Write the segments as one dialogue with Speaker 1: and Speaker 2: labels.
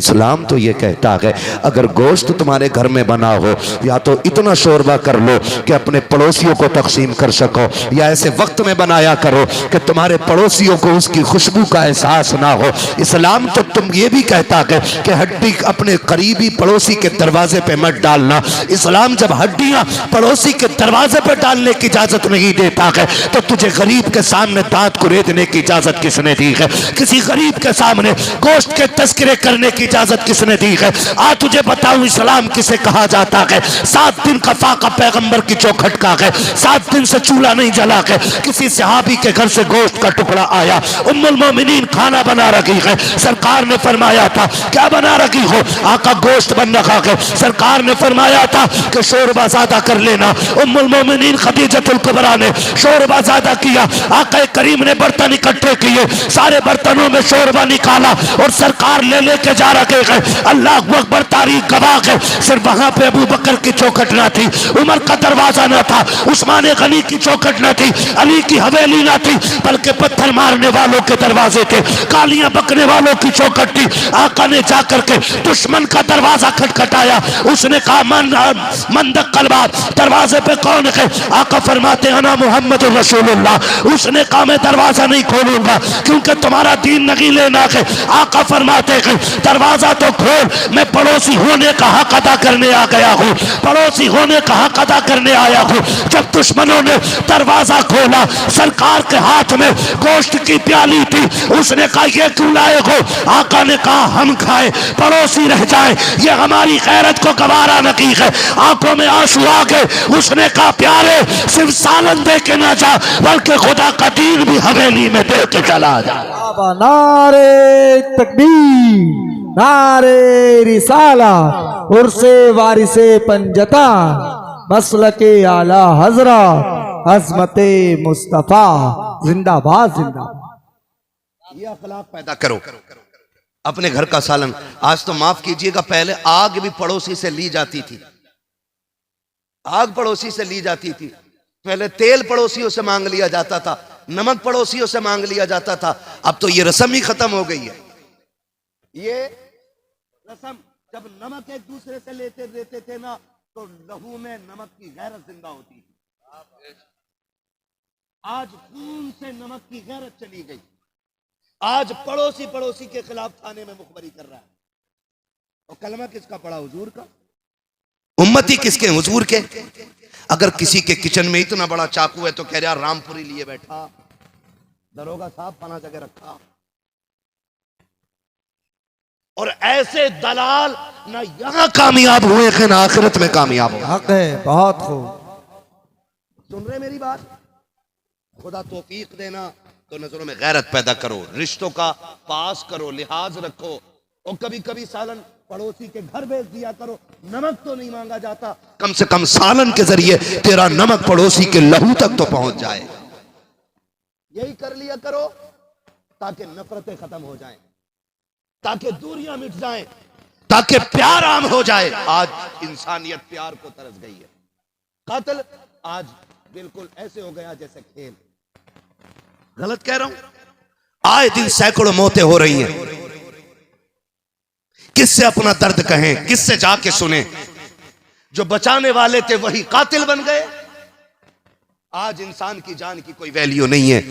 Speaker 1: इस्लाम तो ये कहता है अगर गोश्त तुम्हारे घर में बना हो या तो इतना शोरबा कर लो कि अपने पड़ोसियों को तकसीम कर सको, या ऐसे वक्त में बनाया करो कि तुम्हारे पड़ोसियों को उसकी खुशबू का एहसास ना हो। इस्लाम तो तुम ये भी कहता है कि हड्डी अपने करीबी पड़ोसी के दरवाजे पे मत डालना। इस्लाम जब हड्डियां पड़ोसी के दरवाजे पर डालने की इजाजत नहीं देता है तो तुझे गरीब के सामने दांत कुरेदने की इजाजत किसने दी है? किसी गरीब के सामने गोश्त के तस्करे करने की इजाजत किसने दी है? आज तुझे बताऊं इस्लाम किसे कहा जाता है। 7 दिन का फाका पैगंबर की चौखट का है, 7 दिन से चूल्हा नहीं जला है। किसी सहाबी के घर से गोश्त का टुकड़ा आया, उम्मुल मोमिनीन खाना बना रही है। सरकार ने फरमाया था क्या बना रही हो? आका गोश्त बन रखा है। सरकार ने फरमाया था कि शोरबा ज्यादा कर लेना। उम्मुल मोमिनीन खदीजतुल कुबरा ने शोरबा ज्यादा किया। आका करीम ने बर्तन इकट्ठे किए, सारे बर्तनों में शोरबा निकाला और सरकार ले लेके जा रखे हैं। अल्लाह अकबर, तारीख गवाह है। सिर्फ वहां पे अबू बकर की चौखट ना थी, उमर का दरवाजा ना था, उस्मान गनी की चौखट ना थी, अली की हवेली ना थी, बल्कि पत्थर मारने वालों के दरवाजे थे, कालियां बकने वालों की चौखट थी। आका ने जाकर के दुश्मन का दरवाजा खटखटाया। उसने कहा मंदक कलबात, दरवाजे पे कौन है? आका फरमाते अना मोहम्मद रसूलुल्लाह। उसने कहा मैं दरवाजा नहीं खोलूंगा क्योंकि तुम्हारा दीन नहीं लेना है। आका फरमाते हैं दरवाजा तो खोल, मैं पड़ोसी होने का हक अदा करने आ गया हूँ, पड़ोसी होने का हक अदा करने आया हूँ। जब दुश्मनों ने दरवाजा खोला, सरकार के हाथ में गोश्त की प्याली थी। उसने कहा ये क्यों लाए हो? आका ने कहा हम खाए, पड़ोसी रह जाए, ये हमारी गैरत को गवारा नहीं है। आंखों में आंसू आ गए। उसने कहा प्यारे सिर्फ सालन दे के ना जा, बल्कि खुदा का दीन भी हवेली में दे के चला जा।
Speaker 2: नारे तकबीर, नारे रिसाला, उर्से वारिसे पंजता, मसलके आला हजरा, अजमते मुस्तफा, जिंदाबाद जिंदाबाद।
Speaker 1: ये अखलाक पैदा करो अपने घर का सालन। आज तो माफ कीजिएगा, पहले आग भी पड़ोसी से ली जाती थी, आग पड़ोसी से ली जाती थी। पहले तेल पड़ोसियों से मांग लिया जाता था, नमक पड़ोसियों से मांग लिया जाता था। अब तो ये रस्म ही खत्म हो गई है। ये रस्म जब नमक एक दूसरे से लेते देते थे ना, तो लहू में नमक की गैरत जिंदा होती थी। आज खून से नमक की गैरत चली गई। आज पड़ोसी पड़ोसी के खिलाफ थाने में मुखबरी कर रहा है। और कलमा किसका पड़ा? हुजूर का। उम्मती किसके? हुजूर के। अगर किसी के किचन में इतना बड़ा चाकू है तो कह रहा रामपुरी लिए बैठा, दरोगा साहब पना जगह रखा। और ऐसे दलाल ना यहां कामयाब हुए हैं ना आखिरत में कामयाब हुए।
Speaker 2: हक है, बहुत खूब।
Speaker 1: सुन रहे मेरी बात? खुदा तौफीक देना तो नजरों में गैरत पैदा करो, रिश्तों का पास करो, लिहाज रखो। और कभी कभी सालन पड़ोसी के घर भेज दिया करो। नमक तो नहीं मांगा जाता, कम से कम सालन के जरिए तेरा नमक पड़ोसी के लहू तक तो पहुंच जाए। यही कर लिया करो ताकि नफरतें खत्म हो जाएं, ताकि दूरियां मिट जाएं, ताकि प्यार आम हो जाए। आज इंसानियत प्यार को तरस गई है। कातिल आज बिल्कुल ऐसे हो गया जैसे खेल। गलत कह रहा हूं? आए दिन सैकड़ों मौतें हो रही हैं। किससे अपना दर्द कहें, किससे जाके सुने? जो बचाने वाले थे वही कातिल बन गए। आज इंसान की जान की कोई वैल्यू नहीं है।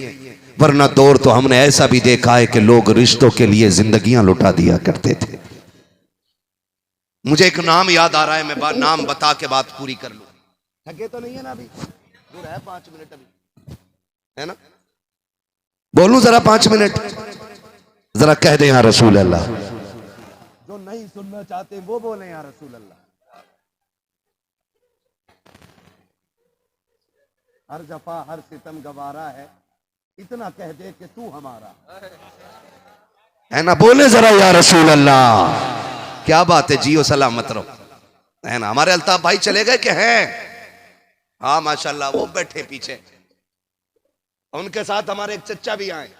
Speaker 1: वरना दौर तो हमने ऐसा भी देखा है कि लोग रिश्तों के लिए जिंदगियां लुटा दिया करते थे। मुझे एक नाम याद आ रहा है, मैं नाम बता के बात पूरी कर लूं। थके तो नहीं है ना? अभी दूर है 5 मिनट अभी, है ना? बोलूं जरा 5 मिनट? जरा कह दे या रसूल अल्लाह। जो नहीं सुनना चाहते वो बोले या रसूल अल्लाह। हर जफा हर सितम गवारा है, इतना कह दे कि तू हमारा है ना। बोले जरा या रसूल अल्लाह। क्या बात है, जियो सलामत रहो, है ना। हमारे अल्ताफ भाई चले गए कि हैं? हाँ माशाल्लाह, वो बैठे पीछे। उनके साथ हमारे एक चच्चा भी आए।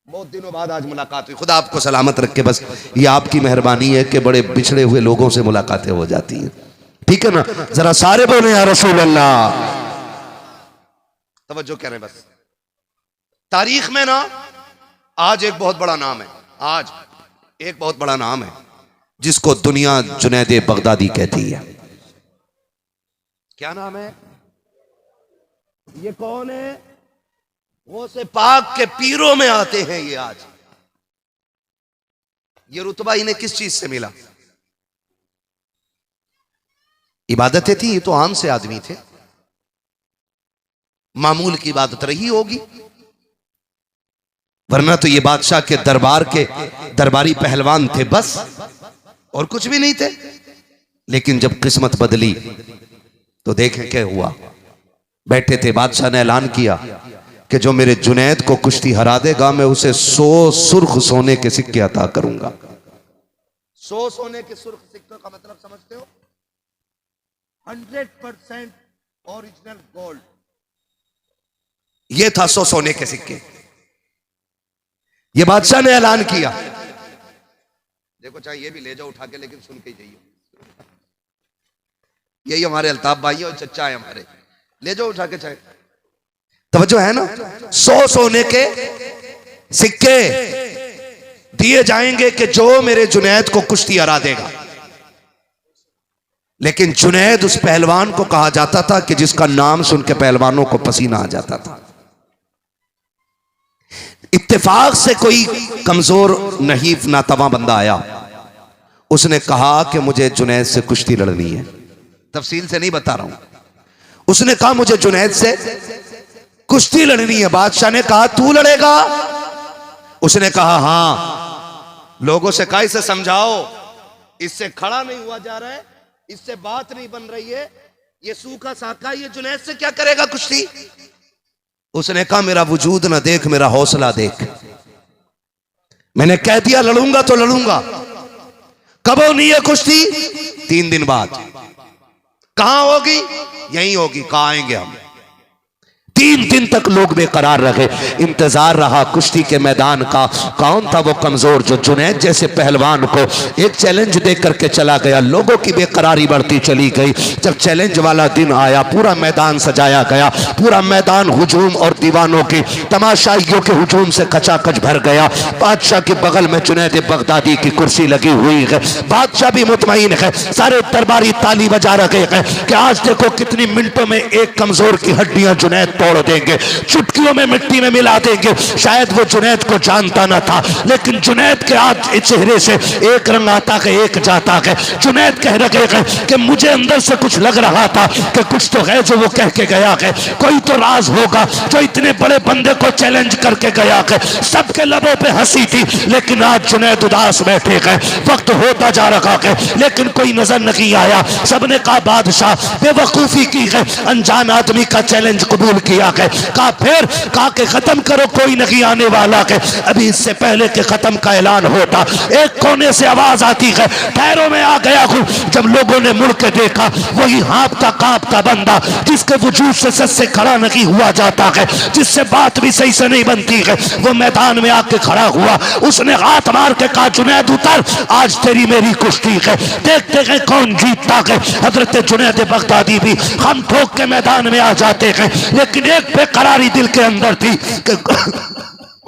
Speaker 1: बहुत दिनों बाद आज मुलाकात हुई। खुदा आपको सलामत रखे। बस ये आपकी मेहरबानी है कि बड़े बिछड़े हुए लोगों से मुलाकातें हो जाती हैं, ठीक है ना। जरा सारे बोले या रसूल अल्लाह। तवज्जो करें बस। तारीख में ना आज एक बहुत बड़ा नाम है। आज एक बहुत बड़ा नाम है जिसको दुनिया जुनैद बगदादी कहती है। क्या नाम है? ये कौन है? गौसे पाक के पीरों में आते हैं ये। आज ये रुतबा इन्हें किस चीज से मिला? इबादतें थी, ये तो आम से आदमी थे, मामूल की इबादत रही होगी, वरना तो ये बादशाह के दरबार के दरबारी पहलवान थे बस, और कुछ भी नहीं थे। लेकिन जब किस्मत बदली तो देखें क्या हुआ। बैठे थे, बादशाह ने ऐलान किया कि जो मेरे जुनैद को कुश्ती हरा देगा मैं उसे 100 सुर्ख सोने के सिक्के अता करूंगा। 100 सोने के सुर्ख सिक्कों का मतलब समझते हो? 100% ओरिजिनल गोल्ड। ये था 100 सोने के सिक्के। ये बादशाह ने ऐलान किया। देखो चाहे ये भी ले जाओ उठा के, लेकिन सुन के ही जाइए। यही हमारे अल्ताफ भाई और चचा है हमारे, ले जाओ उठा के। चाहे तवज्जो है ना? 100 सोने के सिक्के दिए जाएंगे कि जो मेरे जुनैद को कुश्ती हरा देगा। लेकिन जुनैद उस पहलवान को कहा जाता था कि जिसका नाम सुन के पहलवानों को पसीना आ जाता था। इत्तेफाक से कोई कमजोर नहीफ नातवा बंदा आया, उसने कहा कि मुझे जुनैद से कुश्ती लड़नी है। तफसील से नहीं बता रहा हूं। उसने कहा मुझे जुनैद से कुश्ती लड़नी है। बादशाह ने कहा तू लड़ेगा? उसने कहा हां। लोगों से कहा इसे समझाओ, इससे खड़ा नहीं हुआ जा रहा है, इससे बात नहीं बन रही है, ये सूखा साका, ये जुनैद से क्या करेगा कुश्ती? उसने कहा मेरा वजूद ना देख, मेरा हौसला देख। मैंने कह दिया लड़ूंगा तो लड़ूंगा। कब होनी है कुश्ती? 3 दिन बाद। कहां होगी? यहीं होगी। कहां आएंगे हम? 3 दिन तक लोग बेकरार रहे, इंतजार रहा कुश्ती के मैदान का। कौन था वो कमजोर जो जुनैद जैसे पहलवान को एक चैलेंज दे करके चला गया? लोगों की बेकरारी बढ़ती चली गई। जब चैलेंज वाला दिन आया, पूरा मैदान सजाया गया, पूरा मैदान हुजूम और दीवानों की तमाशाइयों के हुजूम से कचाकच भर गया। बादशाह के बगल में जुनैद बगदादी की कुर्सी लगी हुई है। बादशाह भी मुतमईन है, सारे दरबारी ताली बजा रहे हैं कि आज देखो कितनी मिनटों में एक कमजोर की हड्डियां जुनैद तोड़ देंगे, चुटकियों में मिट्टी में मिला देंगे। शायद वो जुनैद को जानता ना था, लेकिन जुनैद के आज चेहरे से एक रंग आता है एक जाता है। जुनैद कह रहे हैं कि मुझे अंदर से कुछ लग रहा था कि कुछ तो है जो वो कह के गया है, कोई तो राज होगा जो इतने बड़े बंदे को चैलेंज करके गया है। सबके लबों पे हंसी थी, लेकिन आज जुनैद उदास बैठे गए। वक्त होता जा रहा है लेकिन कोई नजर नहीं आया। सबने कहा बादशाह बेवकूफी की है, अनजान आदमी का चैलेंज कबूल किया है। कहा फिर? कहा कि खत्म करो, कोई नहीं आने वाला है। अभी इससे पहले के खत्म का ऐलान होता, एक कोने से आवाज आती है ठहरो मैं आ गया हूं। जब लोगों ने मुड़ के देखा, वही हाँफता कांपता बंदा जिसके वजूद से सच से खड़ा नहीं हुआ जाता है, जिससे बात भी सही से नहीं बनती है, वो मैदान में आके खड़ा हुआ। उसने हाथ मार के कहा जुनैद उतर, आज तेरी मेरी कुश्ती है, देखते हैं कौन जीतता है। हजरत जुनैद बगदादी भी हम ठोक के मैदान में आ जाते हैं, लेकिन एक बेकरारी दिल के अंदर थी कि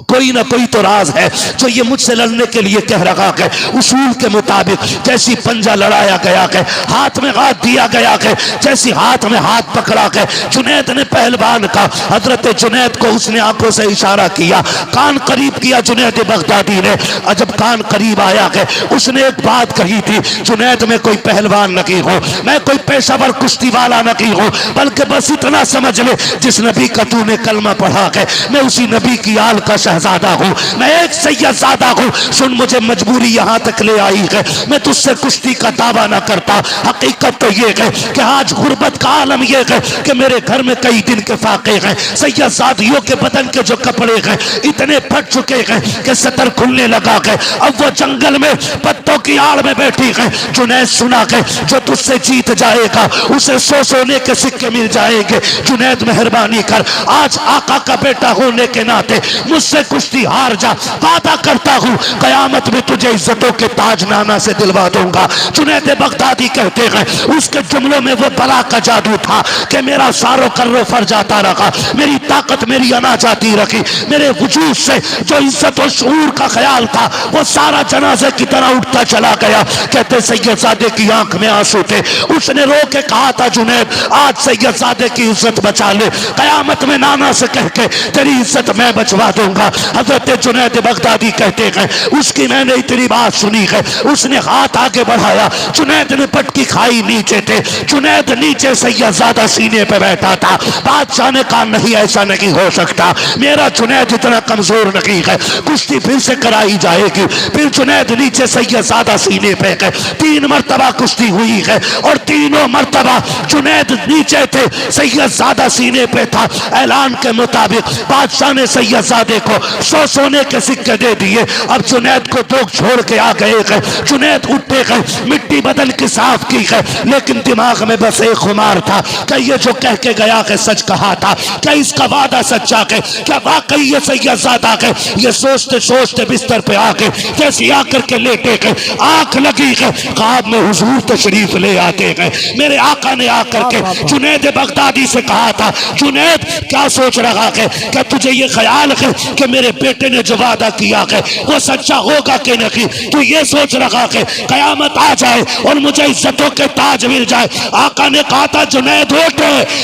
Speaker 1: कोई ना कोई तो राज है जो ये मुझसे लड़ने के लिए कह रहा है। उसूल के मुताबिक जैसी पंजा लड़ाया गया है, हाथ में हाथ दिया गया है, जैसी हाथ में हाथ पकड़ा है। जुनैद ने पहलवान का, हजरत जुनैद को उसने आंखों से इशारा किया, कान करीब किया जुनैद बगदादी ने। और जब कान करीब आया है, उसने एक बात कही थी, जुनैद में कोई पहलवान नहीं हो, मैं कोई पेशावर कुश्ती वाला नहीं हूं, बल्कि बस इतना समझ ले जिस नबी का तूने कलमा पढ़ा है, मैं उसी नबी की आल का शहजादा हूं, मैं एक सैयदजादा हूं। सुन, मुझे मजबूरी यहां तक ले आई है, मैं तुझसे कुश्ती का दावा ना करता। हकीकत तो ये है कि आज गुर्बत का आलम ये है कि मेरे घर में कई दिन के फाके हैं। सैयदजादियों के बदन के जो कपड़े हैं इतने फट चुके हैं कि सतर खुलने लगा है। अब वो जंगल में पत्तों की आड़ में बैठी है। जुनैद सुना है जो तुझसे जीत जाएगा उसे 100 सोने के सिक्के मिल जाएंगे। जुनैद मेहरबानी कर, आज आका का बेटा होने के नाते मुझसे कुश्ती हार जा, वादा करता हूं कयामत में तुझे इज्जतों के ताज नाना से दिलवा दूंगा। जुनैद बगदादी कहते हैं उसके जुमलों में वो बला का जादू था कि मेरा सारो कर्रो फर जाता रहा, मेरी ताकत मेरी अना जाती रखी, मेरे वजूद से जो इज्जत और शऊर का ख्याल था वो सारा जनाजे की तरह उठता चला गया। कहते सैयदजादे की आंख में आंसू थे, उसने रो के कहा था जुनैद आज सैयदजादे की इज्जत बचा ले, कयामत में नाना से कह के तेरी इज्जत मैं बचवा दूंगा। हजरत जुनैद बगदादी कहते हैं उसकी मैंने इतनी बात सुनी है, उसने हाथ आगे बढ़ाया, जुनैद ने पटकी खाई, नीचे थे जुनैद, नीचे सैयदजादा सीने पे बैठा था। बादशाह ने कहा नहीं ऐसा नहीं हो सकता, मेरा जुनैद इतना कमजोर नहीं है, कुश्ती फिर से कराई जाएगी। फिर जुनैद नीचे सैयदजादा सीने पे है, 3 मरतबा कुश्ती हुई है और तीनों मरतबा जुनैद नीचे थे, सैयदजादा सीने पे था। ऐलान के मुताबिक बादशाह ने सैयदजादे को 100 सोने के सिक्के दे दिए। अब जुनैद को तो छोड़ के आ गए हैं, जुनैद उठे गए, मिट्टी बदल के साफ की है, लेकिन दिमाग में बस एक खुमार था कि ये जो कह के गया है सच कहा था, क्या इसका वादा सच्चा है, क्या वाकई ये सैयदजादा है। ये सोचते सोचते बिस्तर पे आके जैसे आकर के लेटे गए, आंख लगी है, ख्वाब में हुजूर तशरीफ ले आते गए। मेरे आका ने आकर के जुनैद बगदादी से कहा था जुनैद क्या सोच रहा है, क्या तुझे ये ख्याल है कि मेरे बेटे ने जो वादा किया है वो सच्चा होगा कि नहीं, तू ये सोच रहा है कयामत आ जाए और मुझे इज्जतों के ताज मिल जाए। आका ने कहा था जुनैद उठ,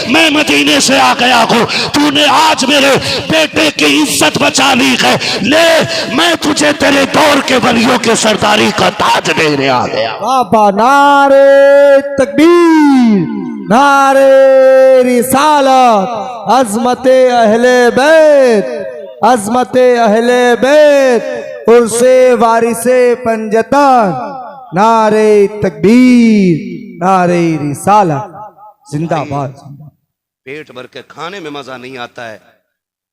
Speaker 1: मैं मदीने से आ गया हूं, तूने आज मेरे बेटे की इज्जत बचा ली है, ले मैं तुझे तेरे दौर के वलियों के सरदारी का ताज देने आ गया।
Speaker 2: बाबा नारे तकबीर, नारे रिसालत, अजमते अहले बैत, अजमते अहले बैत, उर्से वारिसे पंजतन, नारे तकबीर, नारे रिसालत, जिंदाबाद।
Speaker 1: पेट भर के खाने में मजा नहीं आता है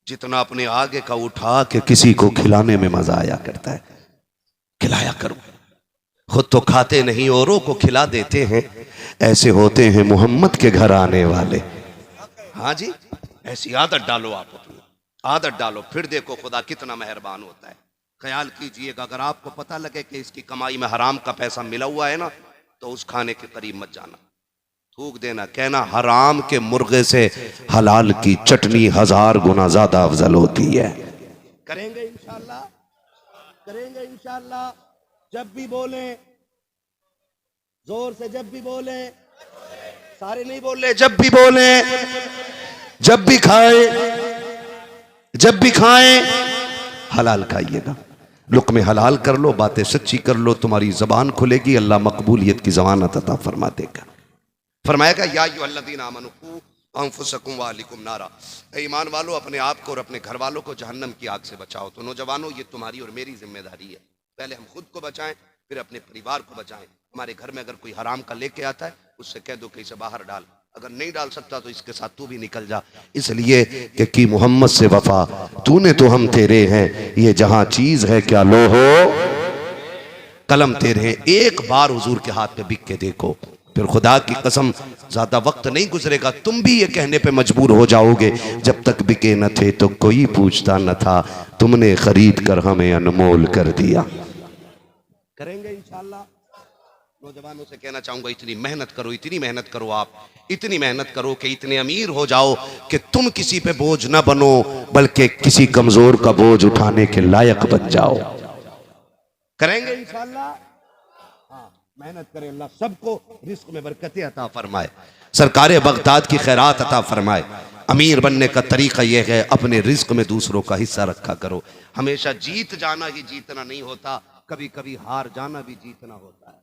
Speaker 1: जितना अपने आगे का उठा के किसी को खिलाने में मजा आया करता है। खिलाया करो, खुद तो खाते नहीं औरों को खिला देते हैं, ऐसे होते हैं मोहम्मद के घर आने वाले। हाँ जी, ऐसी आदत डालो, आप अपनी आदत डालो, फिर देखो खुदा कितना मेहरबान होता है। ख्याल कीजिएगा अगर आपको पता लगे कि इसकी कमाई में हराम का पैसा मिला हुआ है ना, तो उस खाने के करीब मत जाना, थूक देना, कहना हराम के मुर्गे से हलाल की चटनी 1000 गुना ज्यादा अफजल होती है। करेंगे इंशाल्लाह, करेंगे इंशाल्लाह। जब भी बोले जोर से, जब भी बोले, सारे नहीं बोल रहे, जब भी बोले, जब भी खाए, जब भी खाएं हलाल खाइएगा, लुक़्मे हलाल कर लो, बातें सच्ची कर लो, तुम्हारी जबान खुलेगी, अल्लाह मकबूलियत की ज़मानत अता फरमा देगा। फरमाएगा या अय्युहल्लज़ीना आमनू क़ू अंफुसकुम व अहलिकुम नारा, ईमान वालों अपने आप को और अपने घर वालों को जहन्नम की आग से बचाओ। तो नौजवानों ये तुम्हारी और मेरी जिम्मेदारी है, पहले हम खुद को बचाएं, फिर अपने परिवार को बचाएं। हमारे घर में अगर कोई हराम का लेके आता है उससे कह दो कि इसे बाहर डाल, अगर नहीं डाल सकता तो इसके साथ तू भी निकल जा, इसलिए कि मोहम्मद से वफा, तूने तो हम तेरे हैं, ये जहां चीज है क्या लो हो कलम तेरे हैं। एक बार हुजूर के हाथ पे बिक के देखो, फिर खुदा की कसम ज्यादा वक्त नहीं गुजरेगा, तुम भी ये कहने पे मजबूर हो जाओगे जब तक बिके न थे तो कोई पूछता न था, तुमने खरीद कर हमें अनमोल कर दिया। करेंगे इंशाल्लाह। नौजवानों से कहना चाहूंगा इतनी मेहनत करो, इतनी मेहनत करो, आप इतनी मेहनत करो कि इतने अमीर हो जाओ कि तुम किसी पे बोझ न बनो बल्कि किसी कमजोर का बोझ उठाने के लायक बन जाओ। करेंगे इंशाल्लाह। हाँ, मेहनत करें, अल्लाह सबको रिस्क में बरकतें अता फरमाए, सरकार बगदाद की खैरात अता फरमाए। अमीर बनने का तरीका यह है अपने रिस्क में दूसरों का हिस्सा रखा करो। हमेशा जीत जाना ही जीतना नहीं होता, कभी कभी हार जाना भी जीतना होता है,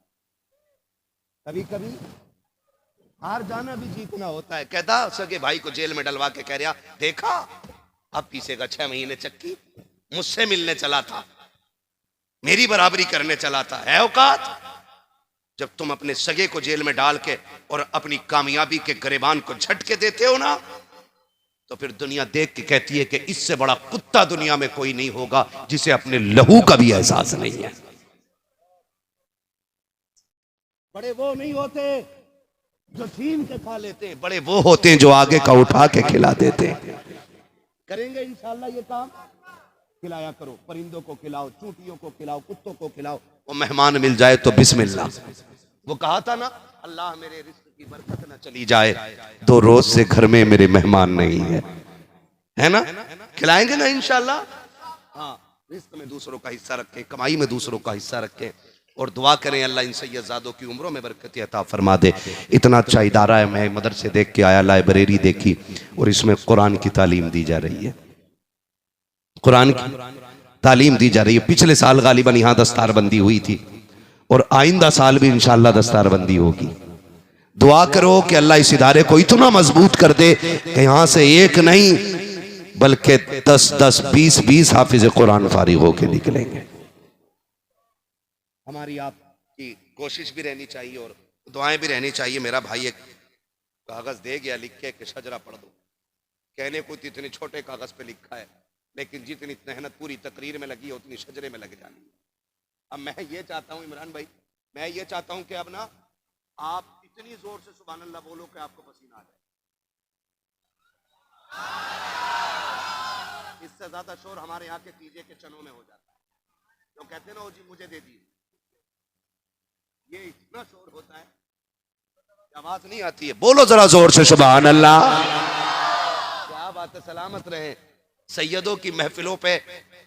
Speaker 1: कभी कभी हार जाना भी जीतना होता है। कहता सगे भाई को जेल में डलवा के कह रहा, देखा अब पीसेगा 6 महीने चक्की, मुझसे मिलने चला था, मेरी बराबरी करने चला था, है औकात। जब तुम अपने सगे को जेल में डाल के और अपनी कामयाबी के गिरेबान को झटके देते हो ना, तो फिर दुनिया देख के कहती है कि इससे बड़ा कुत्ता दुनिया में कोई नहीं होगा जिसे अपने लहू का भी एहसास नहीं है। बड़े वो नहीं होते जो छीन के खा लेते हैं, बड़े वो होते हैं जो आगे का उठा के खिला देते हैं। करेंगे इंशाल्लाह ये काम, खिलाया करो, परिंदों को खिलाओ, चूंटियों को खिलाओ, कुत्तों को खिलाओ। वो मेहमान मिल जाए तो बिस्मिल्लाह। वो कहा था ना, अल्लाह मेरे रिस्क की बरकत न चली जाए, 2 रोज से घर में मेरे मेहमान नहीं है ना? खिलाएंगे ना इंशाल्लाह। हाँ, रिस्क में दूसरों का हिस्सा रखें, कमाई में दूसरों का हिस्सा रखें, और दुआ करें अल्लाह इन सैयदजादों की उम्रों में बरकत अता फरमा दे। इतना अच्छा इदारा है, मैं मदरसे देख के आया, लाइब्रेरी देखी, और इसमें कुरान की तालीम दी जा रही है, कुरान की तालीम दी जा रही है। पिछले साल गालिबन यहाँ दस्तारबंदी हुई थी, और आइंदा साल भी इंशाअल्लाह दस्तारबंदी होगी। दुआ करो कि अल्लाह इस इदारे को इतना मजबूत कर दे कि यहाँ से एक नहीं बल्कि 10-10, 20-20 हाफिज कुरान फारिग होके निकलेंगे। हमारी आपकी कोशिश भी रहनी चाहिए और दुआएं भी रहनी चाहिए। मेरा भाई एक कागज दे गया लिख के कि शजरा पढ़ दो। कहने को इतने छोटे कागज पे लिखा है, लेकिन जितनी मेहनत पूरी तकरीर में लगी है उतनी शजरे में लग जानी है। अब मैं ये चाहता हूँ इमरान भाई, मैं ये चाहता हूँ कि अब ना आप इतनी जोर से सुभान अल्लाह बोलो कि आपको पसीना आ जाए। इससे ज्यादा शोर हमारे यहाँ के कीजे के चनों में हो जाता है। जो कहते हैं ना, ओ जी मुझे दे दी, ये इतना शोर होता है आवाज नहीं आती है। बोलो जरा जोर से सुभान अल्लाह। क्या बात है, सलामत रहे। सैयदों की महफिलों पे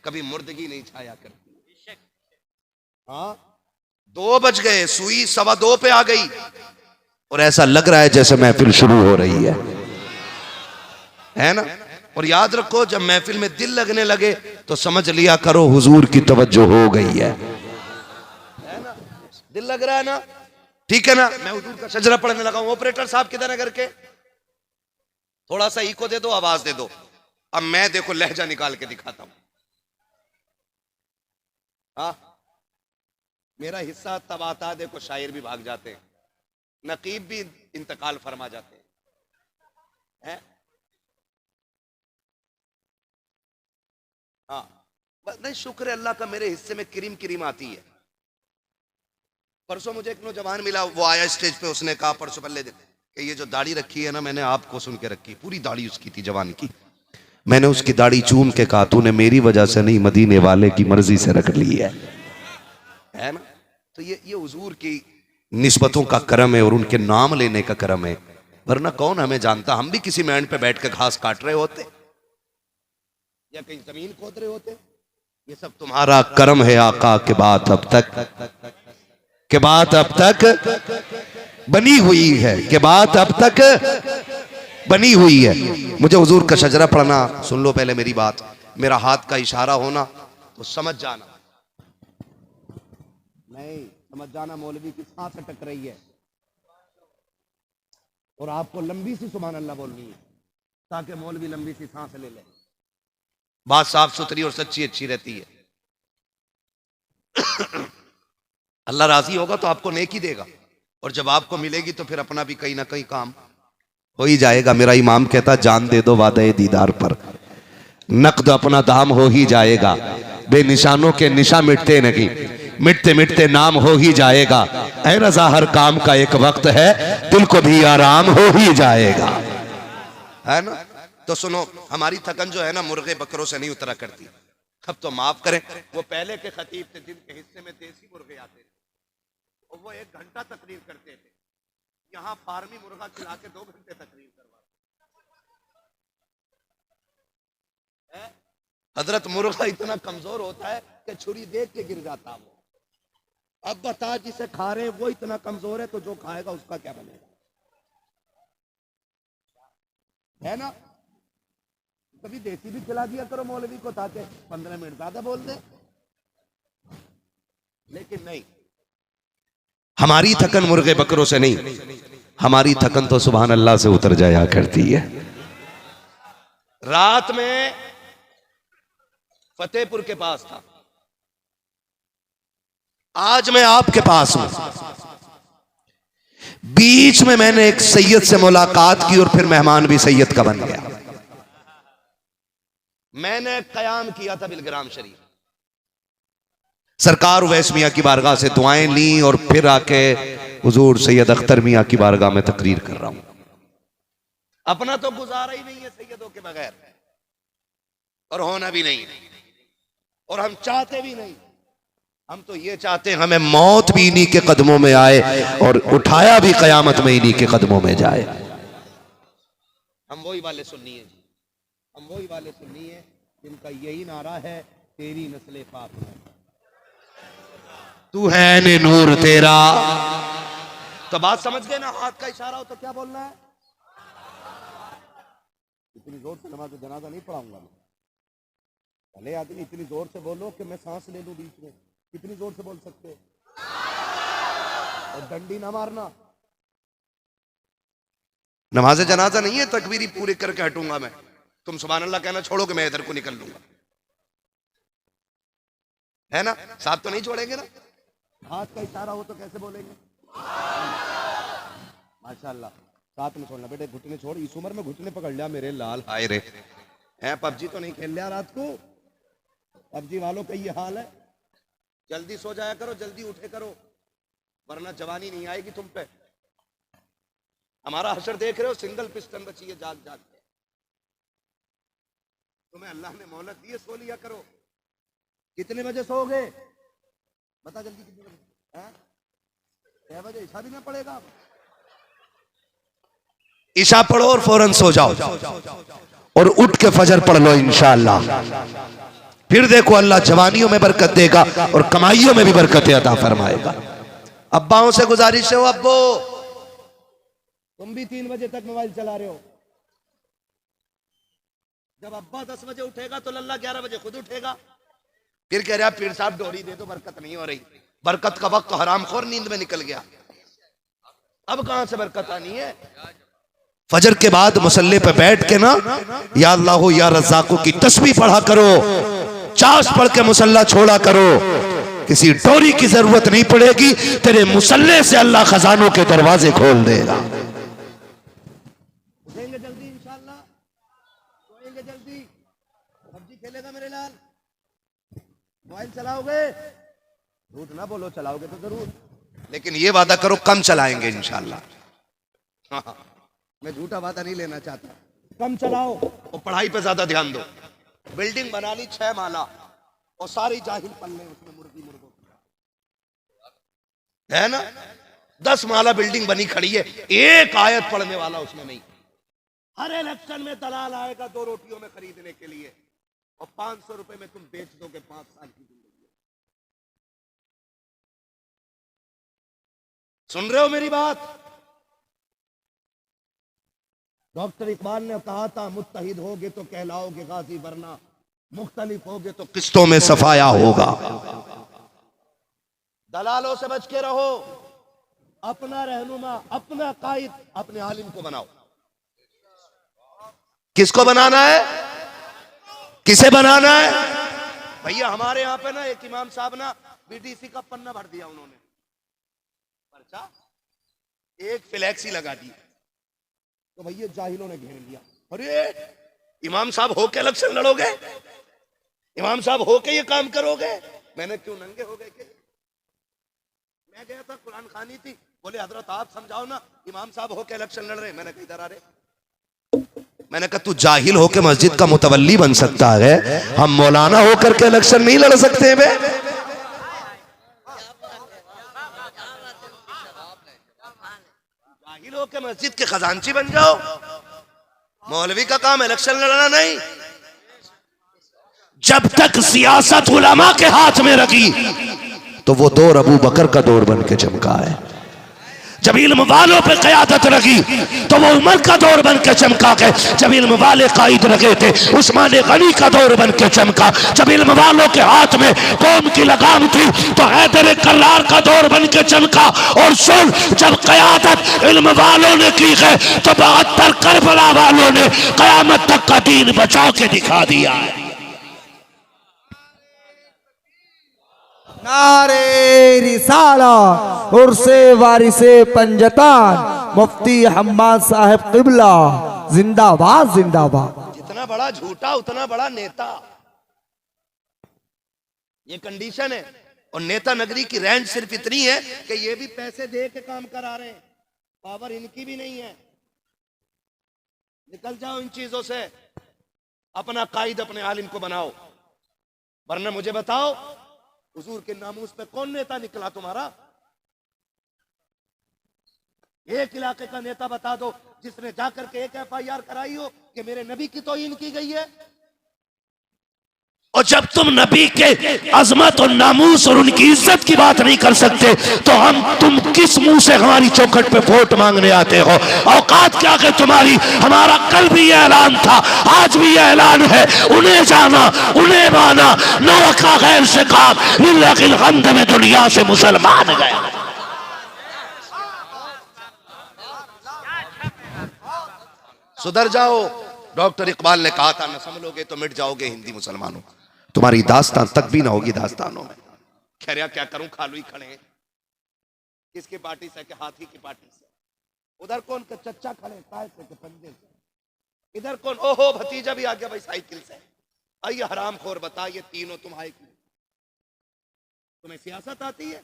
Speaker 1: कभी मुर्दगी नहीं छाया करती। हाँ, 2 बज गए, सुई 2:15 पे आ गई, और ऐसा लग रहा है जैसे महफिल शुरू हो रही है ना? और याद रखो, जब महफिल में दिल लगने लगे तो समझ लिया करो हुजूर की तवज्जो हो गई है ना? दिल लग रहा है ना, ठीक है ना? मैं हुजूर का शजरा पढ़ने लगा हूं। ऑपरेटर साहब किधर है करके, थोड़ा सा इको दे दो, आवाज दे दो। अब मैं देखो लहजा निकाल के दिखाता हूं। हाँ, मेरा हिस्सा तब आता है, देखो शायर भी भाग जाते हैं, नकीब भी इंतकाल फरमा जाते हैं। हाँ, बस नहीं, शुक्र है अल्लाह का, मेरे हिस्से में क्रीम क्रीम आती है। परसों मुझे एक नौजवान मिला, वो आया स्टेज पे, उसने कहा परसों पहले दिन कि ये जो दाढ़ी रखी है ना, मैंने आपको सुन के रखी, पूरी दाढ़ी उसकी थी जवान की। मैंने उसकी दाढ़ी चूम के कहा, तूने मेरी वजह से नहीं, मदीने वाले की मर्जी से रख ली है ना? तो ये हुजूर की निस्बतों का करम है और उनके नाम लेने का करम है, वरना कौन हमें जानता। हम भी किसी मैंड पे बैठ के घास काट रहे होते या कहीं जमीन खोद रहे होते। ये सब तुम्हारा करम है आका, के बात अब तक बनी हुई है, के बात अब तक बनी हुई है। मुझे हुजूर का शजरा पढ़ना, सुन लो पहले मेरी बात, मेरा हाथ का इशारा होना तो समझ जाना, नहीं समझ जाना मौलवी की सांस अटक रही है, और आपको लंबी सी सुभान अल्लाह बोलनी है ताकि मौलवी लंबी सी सांस ले ले। बात साफ सुथरी और सच्ची अच्छी रहती है। अल्लाह राजी होगा तो आपको नेकी देगा, और जब आपको मिलेगी तो फिर अपना भी कहीं ना कहीं काम हो ही जाएगा। मेरा इमाम कहता, जान दे दो वादे दीदार पर, नकद अपना दाम हो ही जाएगा। बेनिशानों के निशा मिटते नहीं, मिटते मिटते नाम हो ही जाएगा। ऐ रजा, हर काम का एक वक्त है, दिल को भी आराम हो ही जाएगा, है ना? तो सुनो, हमारी थकन जो है ना, मुर्गे बकरों से नहीं उतरा करती। अब तो माफ करें, वो पहले के खतीब थे जिनके हिस्से में देसी मुर्गे आते थे, और वो 1 घंटा तकरीर करते थे। यहाँ फार्मी मुर्गा खिला के 2 घंटे तकरीर करवा। हजरत मुर्गा इतना कमजोर होता है कि छुरी देख के गिर जाता वो। अब बता, जिसे खा रहे वो इतना कमजोर है तो जो खाएगा उसका क्या बनेगा, है ना? कभी देसी भी खिला दिया करो मौलवी को ताकि 15 मिनट ज्यादा बोल दे। लेकिन नहीं, हमारी थकन मुर्गे बकरों से नहीं, हमारी थकन तो सुभान अल्लाह से उतर जाया करती है। रात में फतेहपुर के पास था, आज मैं आपके पास हूं। बीच में मैंने एक सैयद से मुलाकात की और फिर मेहमान भी सैयद का बन गया। मैंने कयाम किया था बिलग्राम शरीफ, सरकार उवैस मियां की बारगाह से दुआएं ली और फिर आके हुजूर सैयद अख्तर मियां की बारगाह में तकरीर कर रहा हूं। अपना तो गुजारा ही नहीं है सैयदों के बगैर, और होना भी नहीं। और हम चाहते भी नहीं। हम तो ये चाहते हैं हमें मौत भी इन्हीं के कदमों में आए और उठाया भी कयामत में इन्हीं के कदमों में जाए। हम वही वाले सुन्नी है जी, हम वही वाले सुन्नी है जिनका यही नारा है, तेरी नस्ल पाक है, तू है ने नूर तेरा। तो बात समझ गए ना, हाथ का इशारा हो तो क्या बोलना है। इतनी जोर से नमाज जनाजा नहीं पढ़ाऊंगा मैं। भले आदमी इतनी जोर से बोलो कि मैं सांस ले लूं बीच में, कितनी जोर से बोल सकते हो, और डंडी ना मारना। नमाज जनाजा नहीं है तकबीरी पूरी करके हटूंगा मैं, तुम सुभान अल्लाह कहना छोड़ो कि मैं इधर को निकल लूंगा, है ना। साथ तो नहीं छोड़ेंगे ना। हाथ का इशारा हो तो कैसे बोलेंगे। माशाल्लाह, साथ में छोड़ना बेटे, घुटने छोड़। इस उम्र में घुटने पकड़ लिया मेरे लाल, हाय रे। हैं पबजी तो नहीं खेल लिया रात को। पबजी वालों का ये हाल है। जल्दी सो जाया करो, जल्दी उठे करो, वरना जवानी नहीं आएगी तुम पे। हमारा हशर देख रहे हो, सिंगल पिस्टन बची है जाग जाग के। तुम्हें अल्लाह ने मोहलत दी है, सो लिया करो। कितने बजे सोओगे बता जल्दी, कितने बजे। 6 बजे ईशा भी ना पड़ेगा। ईशा पढ़ो और फौरन सो जाओ और उठ के फजर पढ़ लो इंशाअल्लाह। फिर देखो अल्लाह जवानियों में बरकत देगा और कमाइयों में भी बरकत अता फरमाएगा। अब्बाओं से गुजारिश है, अब्बो तुम भी 3 बजे तक मोबाइल चला रहे हो। जब अब्बा 10 बजे उठेगा तो लल्ला 11 बजे खुद उठेगा। फिर कह रहा पीर साहब डोरी दे दो, बरकत नहीं हो रही। बरकत का वक्त तो हरामखोर नींद में निकल गया, अब कहां से बरकत आनी है। फजर के बाद मुसल्ले पे बैठ के ना या अल्लाह हो या रज़्ज़ाक़ो की तस्बीह पढ़ा करो, चाश पढ़ के मुसल्ला छोड़ा करो। किसी डोरी की जरूरत नहीं पड़ेगी, तेरे मुसल्ले से अल्लाह खजानों के दरवाजे खोल देगा। उठेंगे जल्दी इंशाअल्लाह, सोएंगे जल्दी। पबजी खेलेगा मेरे लाल, मोबाइल चलाओगे, झूठ ना बोलो, चलाओगे तो जरूर, लेकिन ये वादा करो कम चलाएंगे इंशाअल्लाह। हाँ, मैं झूठा वादा नहीं लेना चाहता। कम चलाओ और पढ़ाई पे ज्यादा ध्यान दो। बिल्डिंग बना ली 6 माला और सारी जाहिल पल्ले उसमें मुर्गी मुर्गों है ना। 10 माला बिल्डिंग बनी खड़ी है, एक आयत पढ़ने वाला उसमें नहीं। हर इलेक्शन में दलाल आएगा 2 रोटियों में खरीदने के लिए और 500 रुपए में तुम बेच दोगे 5 साल की जिंदगी। सुन रहे हो मेरी बात। डॉक्टर इकबाल ने कहा था, मुत्तहिद होगे तो कहलाओगे गाजी, वरना मुख्तलिफ होगे तो किस्तों में सफाया होगा। दलालों से बच के रहो, अपना रहनुमा, अपना कायद, अपने आलिम को बनाओ। किसको बनाना है, किसे बनाना है। भैया हमारे यहाँ पे ना एक इमाम साहब ना बीडीसी का पन्ना भर दिया उन्होंने, पर्चा एक फ्लैक्सी लगा दी, तो भैया जाहिलों ने घेर लिया। अरे इमाम साहब होके इलेक्शन लड़ोगे, इमाम साहब होके ये काम करोगे। मैंने क्यों नंगे हो गए के? मैं गया था, कुरान खानी थी, बोले हजरत आप समझाओ ना, इमाम साहब होके इलेक्शन लड़ रहे। मैंने कहा इधर आ रहे। मैंने कहा तू जाहिल होके मस्जिद का मुतवल्ली बन सकता है, हम मौलाना होकर के इलेक्शन नहीं लड़ सकते हैं बे। जाहिल होके मस्जिद के खजांची बन जाओ। मौलवी का काम इलेक्शन लड़ना नहीं। जब तक सियासत उलमा के हाथ में रखी तो वो दौर अबू बकर का दौर बन के चमका है। जब इल्म वालों पे क़यादत रखी तो वो उमर का दौर बन के चमका है। जब इल्म वाले कायद रखे थे उस्मान गनी का दौर बन के चमका। जब इल्म वालों के हाथ में कौम की लगाम थी तो हैदर कर्रार का दौर बन के चमका। और सुन, जब क़यादत इल्म वालों ने की है तो 72 करबला वालों ने क़यामत तक का दीन बचा के दिखा दिया है।
Speaker 2: नारे रिसालत उर्से वारिसे पंजतान मुफ्ती हम्माद साहब किबला जिंदाबाद जिंदाबाद।
Speaker 1: जितना बड़ा झूठा उतना बड़ा नेता, ये कंडीशन है। और नेता नगरी की रेंज सिर्फ इतनी है कि ये भी पैसे दे के काम करा रहे हैं, पावर इनकी भी नहीं है। निकल जाओ इन चीजों से, अपना कायद अपने आलिम को बनाओ। वरना मुझे बताओ हुजूर के नामूस पे कौन नेता निकला तुम्हारा? एक इलाके का नेता बता दो जिसने जाकर के एक FIR कराई हो कि मेरे नबी की तौहीन की गई है। और जब तुम नबी के अजमत और नामूस और उनकी इज्जत की बात नहीं कर सकते तो तुम किस मुंह से हमारी चौखट पे वोट मांगने आते हो? औकात क्या है तुम्हारी? हमारा कल भी यह ऐलान था, आज भी यह ऐलान है, उन्हें जाना उन्हें माना, न रखा गैर से काम, लिल्लाहिल हम्द में दुनिया से मुसलमान गए। सुधर जाओ। डॉक्टर इकबाल ने कहा था, न संभलोगे तो मिट जाओगे हिंदी मुसलमानों, तुम्हारी दास्तान तक भी ना होगी दास्तानों में। खैर क्या करूं, खालू ही खड़े हैं। किसकी पार्टी से? कि हाथी की पार्टी से। उधर कौन के चच्चा खड़े काय से के पंजे से। इधर कौन? ओहो भतीजा भी आ गया भाई साइकिल से। आइए हराम खोर बता, ये तीनों तुम्हारे की। तुम्हें सियासत आती है?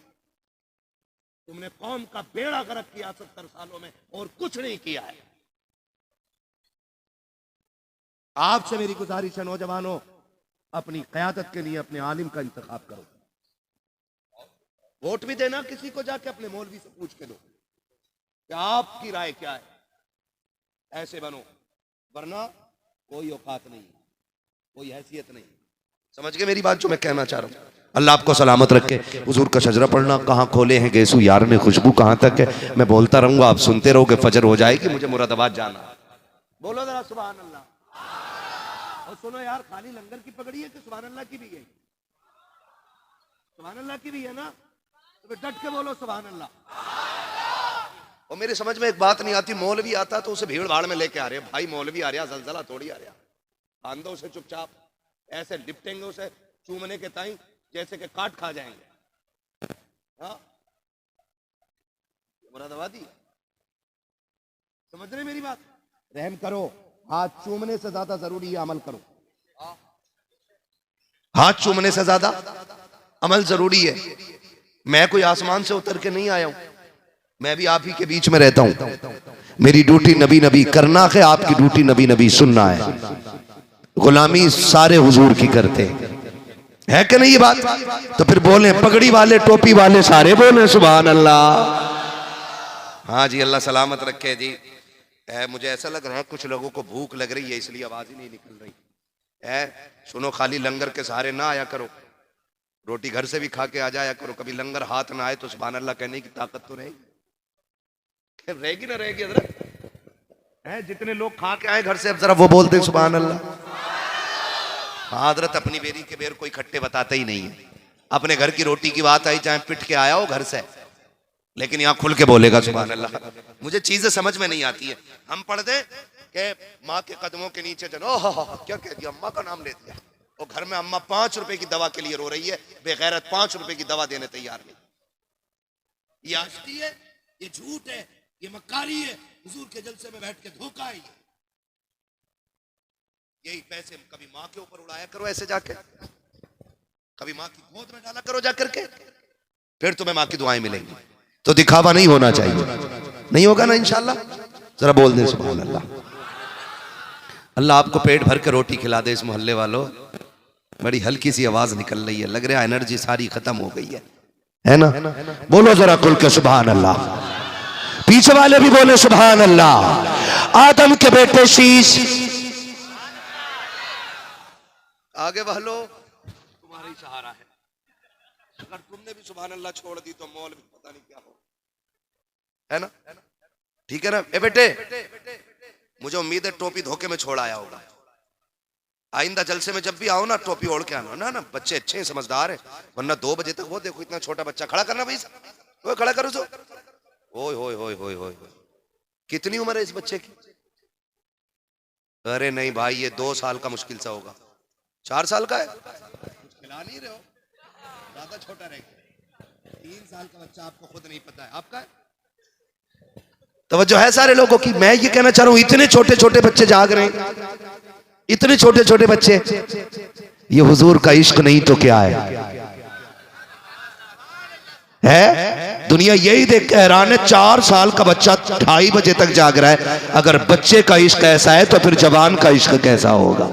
Speaker 1: तुमने कौम का बेड़ा गर्क किया 70 सालों में और कुछ नहीं किया है। आपसे मेरी गुजारिश है नौजवानों, अपनी क़यादत के लिए अपने आलिम का इंतखाब करो। वोट भी देना किसी को जाके अपने मौलवी से पूछ के दो कि आपकी राय क्या है, ऐसे बनो, वरना कोई औकात नहीं, कोई हैसियत नहीं। समझ गए मेरी बात जो मैं कहना चाह रहा हूं? अल्लाह आपको सलामत रखे। हुजूर का शजरा पढ़ना कहाँ खोले हैं गेसू यार ने, खुशबू कहाँ तक है? मैं बोलता रहूंगा, आप सुनते रहोगे, फजर हो जाएगी, मुझे मुरादाबाद जाना। बोलो जरा सुभान अल्लाह। और सुनो यार, खाली लंगर की पगड़ी है कि सुभान अल्लाह की भी है? सुभान अल्लाह की भी है ना? तो डट के बोलो सुभान अल्लाह। और मेरे समझ में एक बात नहीं आती, मौलवी आता तो उसे भीड़ भाड़ में लेके आ रहे, भाई मौलवी आ रहा, जलजला थोड़ी आ रहा। आंदो से चुपचाप ऐसे लिपटेंगे उसे चूमने के ताई जैसे कि काट खा जाएंगे। हाँ मुरादाबादी, समझ रहे मेरी बात? रहम करो, हाथ चूमने से ज्यादा जरूरी है अमल करो। हाथ चूमने से ज्यादा अमल जरूरी है। मैं कोई आसमान से उतर के नहीं आया हूं, मैं भी आप ही के बीच में रहता हूं। मेरी ड्यूटी नबी नबी करना है, आपकी ड्यूटी नबी नबी सुनना है। गुलामी सारे हुजूर की करते है कि नहीं ये बात? तो फिर बोले पगड़ी वाले टोपी वाले सारे बोले सुभान अल्लाह। हाँ जी, अल्लाह सलामत रखे जी। मुझे ऐसा लग रहा है कुछ लोगों को भूख लग रही है, इसलिए आवाज ही नहीं निकल रही है। सुनो, खाली लंगर के सहारे ना आया करो, रोटी घर से भी खा के आ जाया करो। कभी लंगर हाथ ना आए तो सुभान अल्लाह कहने की ताकत तो रहेगी ना रहेगी हजरत? जितने लोग खा के आए घर से, अब जरा वो बोलते हैं सुभान अल्लाह। हजरत अपनी बेरी के बेर कोई खट्टे बताता ही नहीं है। अपने घर की रोटी की बात आई, चाहे पिट के आया हो घर से, लेकिन यहाँ खुल के बोलेगा सुभान अल्लाह। मुझे चीजें समझ में नहीं आती है। हम पढ़ दे कि माँ के कदमों के नीचे जनो, क्या कह दिया, अम्मा का नाम ले दिया, और घर में अम्मा 5 रुपए की दवा के लिए रो रही है, बेगैरत 5 रुपए की दवा देने तैयार नहीं। ये आस्ती है, ये झूठ है, ये मक्कारी है, हुजूर के जलसे में बैठ के धोखा है। यही पैसे कभी माँ के ऊपर उड़ाया करो ऐसे जाके, कभी माँ की गोद में डाला करो जाकर के, फिर तुम्हें माँ की दुआएं मिलेंगी। तो दिखावा नहीं होना चाहिए, नहीं होगा ना इंशाल्लाह? जरा बोल दे सुभान अल्लाह। अल्लाह आपको पेट भर के रोटी खिला दे। इस मोहल्ले वालों, बड़ी हल्की सी आवाज निकल रही है, लग रहा है एनर्जी सारी खत्म हो गई है ना? बोलो जरा खुल के सुभान अल्लाह। पीछे वाले भी बोले सुभान अल्लाह। आदम के बेटे शीश, आगे वालों तुम्हारी सहारा है। अगर तुमने भी सुभान अल्लाह छोड़ दी तो मौल भी पता नहीं क्या हो, है ना? ठीक है ना? ए बेटे, मुझे उम्मीद है टोपी धोखे में छोड़ आया होगा। आइंदा जलसे में जब भी आओ ना, टोपी ओढ़ के आना ना। बच्चे अच्छे हैं, समझदार है, वरना 2 बजे तक वो देखो इतना छोटा बच्चा खड़ा करना भाई, वो खड़ा करो तो। ओए होए होए होए होए, कितनी उम्र है इस बच्चे की? अरे नहीं भाई, ये 2 साल का मुश्किल सा होगा, 4 साल का है। खिला नहीं रहे हो, ज्यादा छोटा रहेगा। 3 साल का बच्चा आपको खुद नहीं पता है आपका है। तवज्जो है सारे लोगों की। मैं ये कहना चाह रहा हूं, इतने छोटे छोटे बच्चे जाग रहे हैं, इतने छोटे छोटे बच्चे। ये हुजूर का इश्क नहीं तो क्या है? दुनिया यही देख के हैरान है, 4 साल का बच्चा 2:30 बजे तक जाग रहा है। अगर बच्चे का इश्क ऐसा है तो फिर जवान का इश्क कैसा होगा?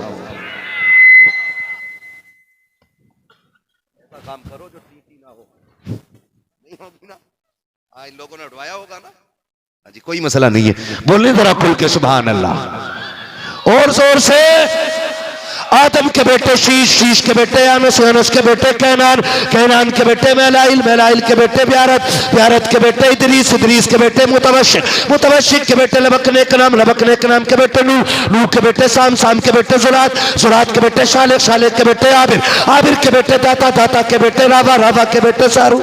Speaker 1: इन लोगों ने उठवाया होगा ना। हाँ जी, कोई मसला नहीं है। बोलने जरा खुल के सुभान अल्लाह और जोर से। आदम के बेटे शीश, शीश के बेटे यानस, यानस के बेटे कैनान, कैनान के बेटे मेलाइल, मेलाइल के बेटे ब्यारत, ब्यारत के बेटे इदरीस, इदरीस के बेटे मुतवशिक, मुतवशिक के बेटे लबकने के नाम, लबकने के नाम के बेटे नूह, नूह के बेटे साम, साम के बेटे जुरात, जुरात के बेटे शालेक, शालेक के बेटे आबिर, आबिर के बेटे दाता, दाता के बेटे रावा, रावा के बेटे सारू,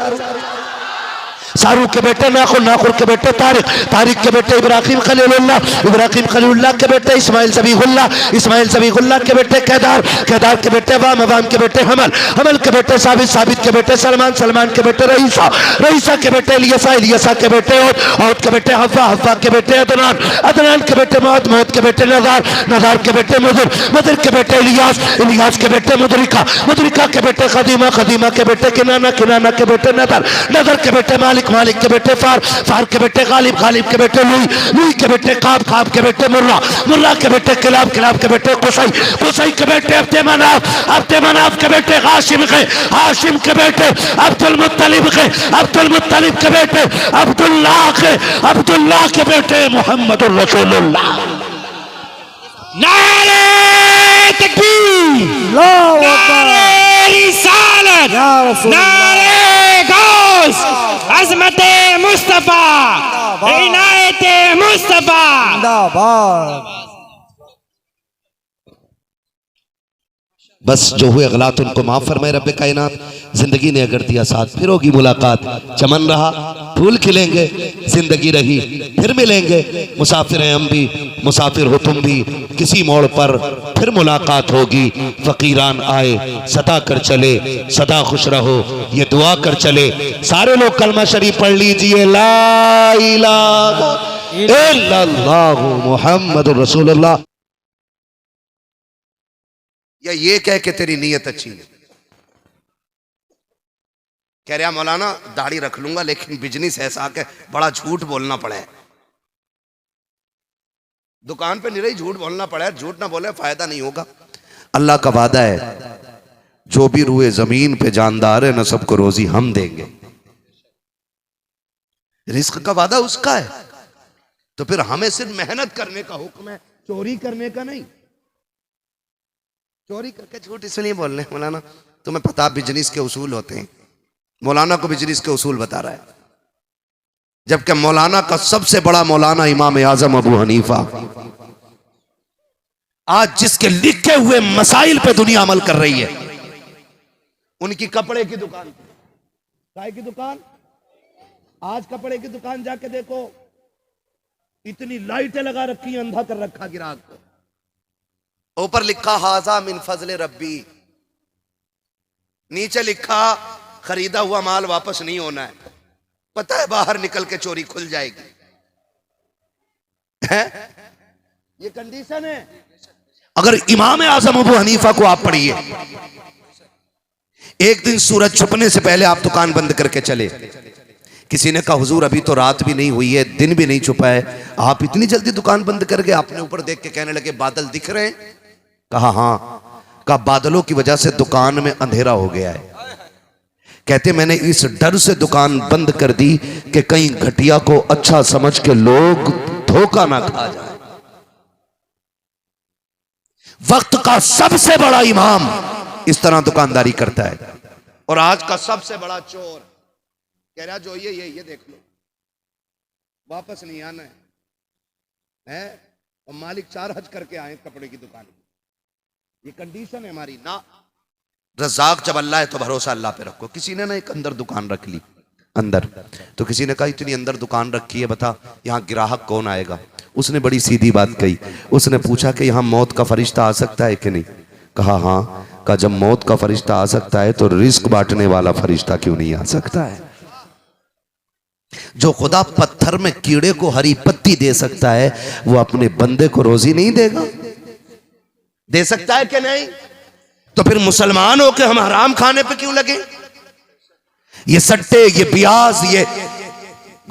Speaker 1: सारू के बेटे नाखुर, नाखुर के बेटे तारिक, तारिक के बेटे इब्राहिम खलीलुल्लाह, इब्राहिम खलीलुल्लाह के बेटे इस्माइल ज़बीहुल्लाह, इस्माइल ज़बीहुल्लाह के बेटे केदार, केदार के बेटे वाम, वाम के बेटे हमल, हमल के बेटे साबित, साबित के बेटे सलमान, सलमान के बेटे रईसा, रईसा के बेटे इलियसा, इलियसा के बेटे औद, औद के बेटे हव्वा, हव्वा के बेटे अदनान, अदनान के बेटे मौत, मौत के बेटे नज़ार, नज़ार के बेटे मुदर, मुदर के बेटे इलियास, इलियास के बेटे मुदरिका, मुदरिका के बेटे खदीमा, खदीमा के बेटे किनाना, किनाना के बेटे नदर, नदर के बेटे मालिक, मालिक के बेटे फार, फार के बेटे गालिब, गालिब के बेटे लुई, लुई के बेटे काब, काब के बेटे मुर्रा, मुर्रा के बेटे किलाब, किलाब के बेटे कुसई, कुसई के बेटे अब्दे मनाफ, अब्दे मनाफ के बेटे हाशिम के, हाशिम के बेटे अब्दुल मुत्तलिब के, अब्दुल मुत्तलिब के बेटे अब्दुल्लाह के, अब्दुल्लाह के बेटे मुहम्मदुर रसूलुल्लाह।
Speaker 3: नारे तकबीर, नारे रिसालत, नारे गौस, अज़मते मुस्तफा, इनायते मुस्तफा।
Speaker 2: जिंदाबाद।
Speaker 1: बस जो हुए गलत उनको माफ़ फरमाए रब्बे कायनात। जिंदगी ने अगर दिया साथ फिर होगी मुलाकात, चमन रहा फूल खिलेंगे, जिंदगी रही फिर मिलेंगे। मुसाफिर हैं हम भी, मुसाफिर हो तुम भी, किसी मोड़ पर फिर मुलाकात होगी। फकीरान आए सदा कर चले, सदा खुश रहो ये दुआ कर चले। सारे लोग कलमा शरीफ पढ़ लीजिए, ला इलाहा इल्लल्लाह मुहम्मदुर रसूलुल्लाह। या ये कह के तेरी नीयत अच्छी है, कह रहा मौलाना दाढ़ी रख लूंगा लेकिन बिजनेस ऐसा के बड़ा झूठ बोलना पड़े, दुकान पे निरा ही झूठ बोलना पड़ा है, झूठ ना बोले फायदा नहीं होगा। अल्लाह का वादा है जो भी रुए जमीन पे जानदार है न सबको रोजी हम देंगे। रिस्क का वादा उसका है, तो फिर हमें सिर्फ मेहनत करने का हुक्म है, चोरी करने का नहीं। चोरी करके झूठ इसलिए बोल रहे हैं मौलाना, तुम्हें पता बिजनेस के उसूल होते हैं। मौलाना को बिजनेस के उसूल बता रहा है, जबकि मौलाना का सबसे बड़ा मौलाना इमाम आजम अबू हनीफा, आज जिसके लिखे हुए मसाइल पे दुनिया अमल कर रही है, उनकी कपड़े की दुकान, चाय की दुकान, आज कपड़े की दुकान जाके देखो, इतनी लाइटें लगा रखी है, अंधा कर रखा गिराक को, ऊपर लिखा हाजा मिन फजले रब्बी, नीचे लिखा खरीदा हुआ माल वापस नहीं होना है। पता है बाहर निकल के चोरी खुल जाएगी, है? ये कंडीशन है। अगर इमाम आजम अबू हनीफा को आप पढ़िए, एक दिन सूरज छुपने से पहले आप दुकान बंद करके चले, किसी ने कहा हुजूर अभी तो रात भी नहीं हुई है, दिन भी नहीं छुपा है, आप इतनी जल्दी दुकान बंद कर गए? आपने ऊपर देख के कहने लगे बादल दिख रहे हैं? कहा हाँ। कहा बादलों की वजह से दुकान में अंधेरा हो गया है। कहते मैंने इस डर से दुकान बंद कर दी कि कहीं घटिया को अच्छा समझ के लोग धोखा ना खा जाए। वक्त का सबसे बड़ा इमाम इस तरह दुकानदारी करता है, और आज का सबसे बड़ा चोर कह रहा जो ये देख लो, वापस नहीं आना है? और मालिक 4 हज करके आए कपड़े की दुकान में। ये कंडीशन है हमारी ना। रज़ाक जब अल्लाह है तो भरोसा अल्लाह पे रखो। किसी ने ना एक अंदर दुकान रख ली अंदर, तो किसी ने कहा इतनी अंदर दुकान रखी है, बता यहाँ ग्राहक कौन आएगा? उसने बड़ी सीधी बात कही, उसने पूछा कि यहाँ मौत का फरिश्ता आ सकता है कि नहीं? कहा हाँ। कहा जब मौत का फरिश्ता आ सकता है तो रिस्क बांटने वाला फरिश्ता क्यों नहीं आ सकता है? जो खुदा पत्थर में कीड़े को हरी पत्ती दे सकता है, वो अपने बंदे को रोजी नहीं देगा? दे सकता है कि नहीं? तो फिर मुसलमान हो के हम हराम खाने पे क्यों लगे? ये सट्टे, ये ब्याज, ये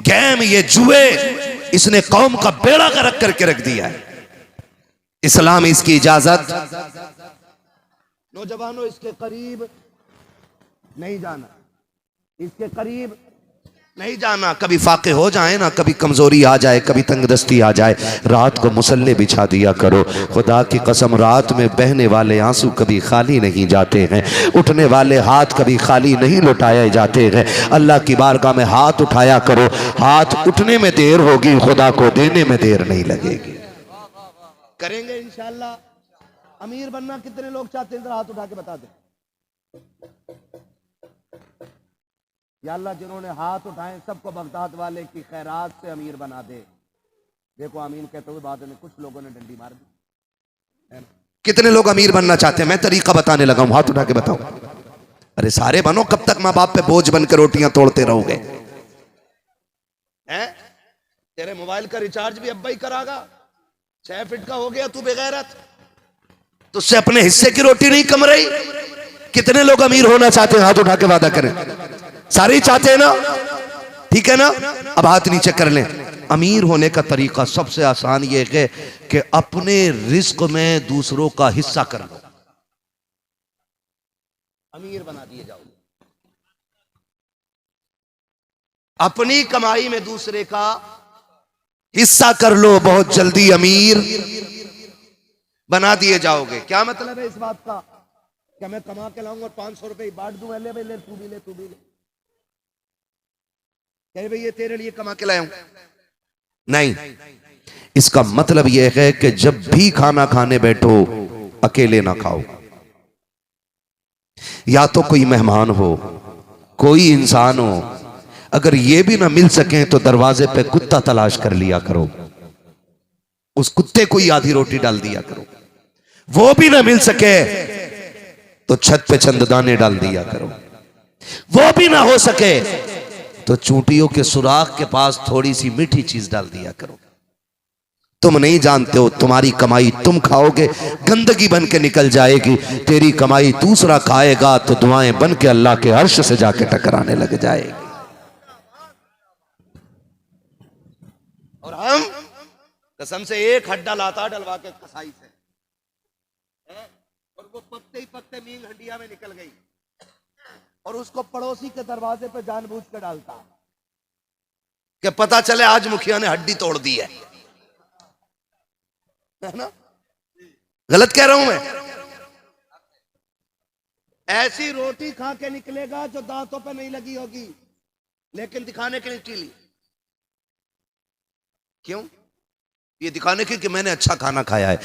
Speaker 1: गेम, ये जुए, इसने कौम का बेड़ा गर्क करके रख दिया है। इस्लाम इसकी इजाजत, नौजवानों इसके करीब नहीं जाना, इसके करीब नहीं जाना, कभी फाके हो जाए ना, कभी कमजोरी आ जाए, कभी तंगदस्ती आ जाए, रात को मुसल्ले बिछा दिया करो। खुदा की कसम, रात में बहने वाले आंसू कभी खाली नहीं जाते हैं, उठने वाले हाथ कभी खाली नहीं लौटाए जाते हैं। अल्लाह की बारगाह में हाथ उठाया करो, हाथ उठने में देर होगी, खुदा को देने में देर नहीं लगेगी। करेंगे इंशाअल्लाह। अमीर बनना कितने लोग चाहते हैं, इधर हाथ उठा के बता दें। या अल्लाह जिन्होंने हाथ उठाए सबको बगदाद वाले की खैरात से अमीर बना दे। देखो आमीन कहते हुए बाद में कुछ लोगों ने डंडी मार दी। कितने लोग अमीर बनना चाहते हैं? मैं तरीका बताने लगा हूं, हाथ उठा के बताओ। अरे सारे बनो, कब तक माँ बाप पे बोझ बनकर रोटियां तोड़ते रहोगे? हैं? तेरे मोबाइल का रिचार्ज भी अब्बा ही करागा, 6 फीट का हो गया तू बेगैरत, तुझसे अपने हिस्से की रोटी नहीं कम रही। कितने लोग अमीर होना चाहते हैं? हाथ उठा के वादा करें। सारे ही चाहते हैं ना? ठीक है ना? अब हाथ नीचे कर लें। अमीर होने का तरीका सबसे आसान यह है कि अपने रिस्क में दूसरों का हिस्सा कर लो, अमीर बना दिए जाओगे। अपनी कमाई में दूसरे का हिस्सा कर लो, बहुत जल्दी अमीर बना दिए जाओगे। क्या मतलब है इस बात का? क्या मैं कमा के लाऊंगा और 500 रुपए बांट दूंगा, ले भाई ले, तू भी ले, तू भी ले, कहे भाई ये तेरे लिए कमा के लाया हूं? नहीं, इसका मतलब यह है कि जब भी खाना खाने बैठो अकेले ना खाओ, या तो कोई मेहमान हो, कोई इंसान हो। अगर ये भी ना मिल सके तो दरवाजे पे कुत्ता तलाश कर लिया करो, उस कुत्ते को ही आधी रोटी डाल दिया करो। वो भी ना मिल सके तो छत पे चंद दाने डाल दिया करो। वो भी ना हो सके तो चूंटियों के सुराख के पास थोड़ी सी मीठी चीज डाल दिया करो। तुम नहीं जानते हो, तुम्हारी कमाई तुम खाओगे, गंदगी बन के निकल जाएगी। तेरी कमाई दूसरा खाएगा तो दुआएं बन के अल्लाह के अर्श से जाके टकराने लग जाएगी। और हम कसम से एक हड्डा लाता डलवा के कसाई से, और वो पत्ते ही पत्ते मील हंडिया में निकल गई, और उसको पड़ोसी के दरवाजे पे जानबूझ के डालता कि पता चले आज मुखिया ने हड्डी तोड़ दी है ना? गलत कह रहा हूं मैं? ऐसी रोटी खा के निकलेगा जो दांतों पे नहीं लगी होगी, लेकिन दिखाने के लिए टीली। क्यों? ये दिखाने के कि मैंने अच्छा खाना खाया है।